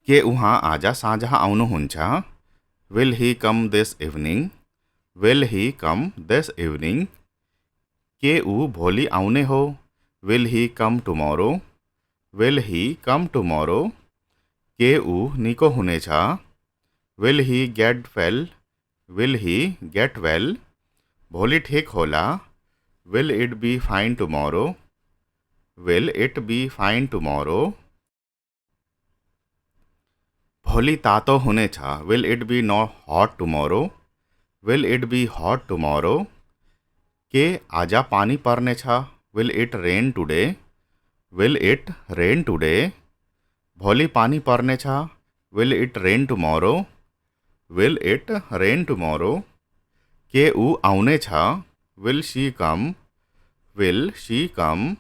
के उहाँ आज साँझ आउनुहुन्छ? Will he come this evening? Will he come this evening? के ऊ भोलि आउने हो? Will he come tomorrow? Will he come tomorrow? के ऊ निको हुनेछ? Will he get well? Will he get well? भोलि ठिक होला? Will it be fine tomorrow? Will it be fine tomorrow? भोलि तातो हुनेछ? Will it be no hot tomorrow? Will it be hot tomorrow? के आज पानी पर्नेछ? Will it rain today? Will it rain today? भोलि पानी पर्नेछ? Will it rain tomorrow? Will it rain tomorrow? के ऊ आउनेछ? Will she come? Will she come?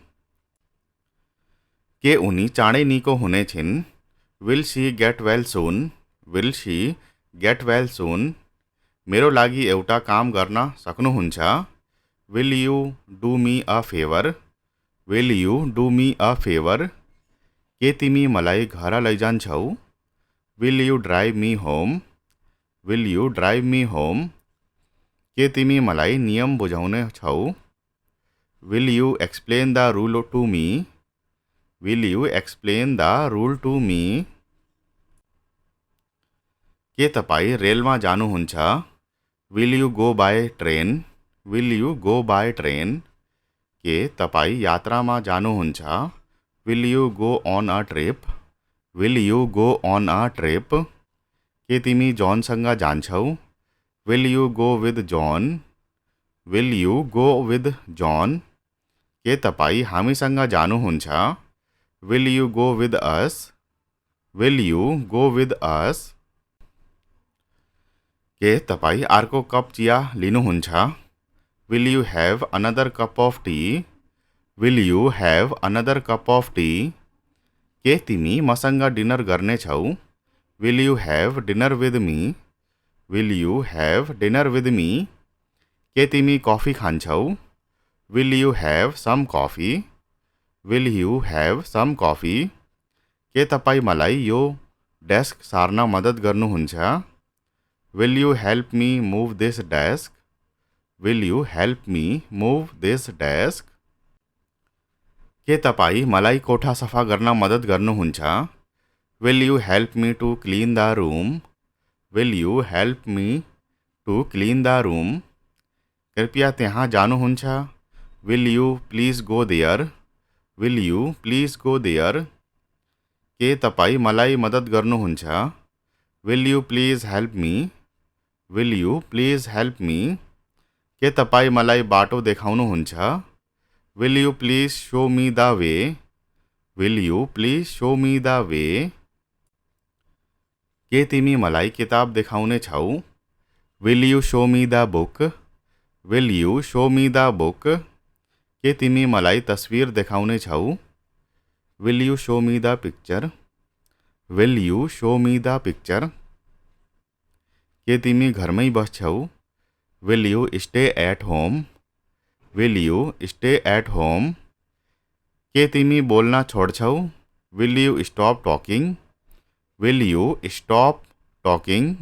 के उनी चाँडै निको हुनेछिन्? Will she get well soon? Will she get well soon? मेरो लागि एउटा काम गर्न सक्नुहुन्छ? Will you do me a favour? Will you do me a favour? के तिमी मलाई घर लैजान्छौ? Will you drive me home? Will you drive me home? के तिमी मलाई नियम बुझाउने छौ? Will you explain the rule to me? Will you explain the rule to me? के तपाईँ रेलमा जानुहुन्छ? Will you go by train? Will you go by train? के तपाईँ यात्रामा जानुहुन्छ? Will you go on a trip? Will you go on a trip? के तिमी जोनसँग जान्छौ? Will you go with John? Will you go with John? के तपाईँ हामीसँग जानुहुन्छ? Will you go with us? Will you go with us? के तपाईँ अर्को कप चिया लिनुहुन्छ? Will you have another cup of tea? Will you have another cup of tea? के तिमी मसँग डिनर गर्नेछौ? Will you have dinner with me? Will you have dinner with me? के तिमी कफी खान्छौ? Will you have some coffee? Will you have some coffee? के तपाईँ मलाई यो डेस्क सार्न मद्दत गर्नुहुन्छ? Will you help me move this desk? Will you help me move this desk? के तपाईँ मलाई कोठा सफा गर्न मद्दत गर्नुहुन्छ? Will you help me to clean the room? Will you help me to clean the room? कृपया त्यहाँ जानुहुन्छ? Will you please go there? Will you please go there? के तपाईँ मलाई मद्दत गर्नुहुन्छ? Will you please help me? Will you please help me? के तपाईँ मलाई बाटो देखाउनुहुन्छ? Will you please show me the way? Will you please show me the way? के तिमी मलाई किताब देखाउने छौ? Will you show me the book? Will you show me the book? के तिमी मलाई तस्विर देखाउने छौ? Will you show me the picture? Will you show me the picture? के तिमी घरमै बस्छौ? Will you stay at home? Will you stay at home? के तिमी बोल्न छोड्छौ? Will you stop talking? Will you stop talking?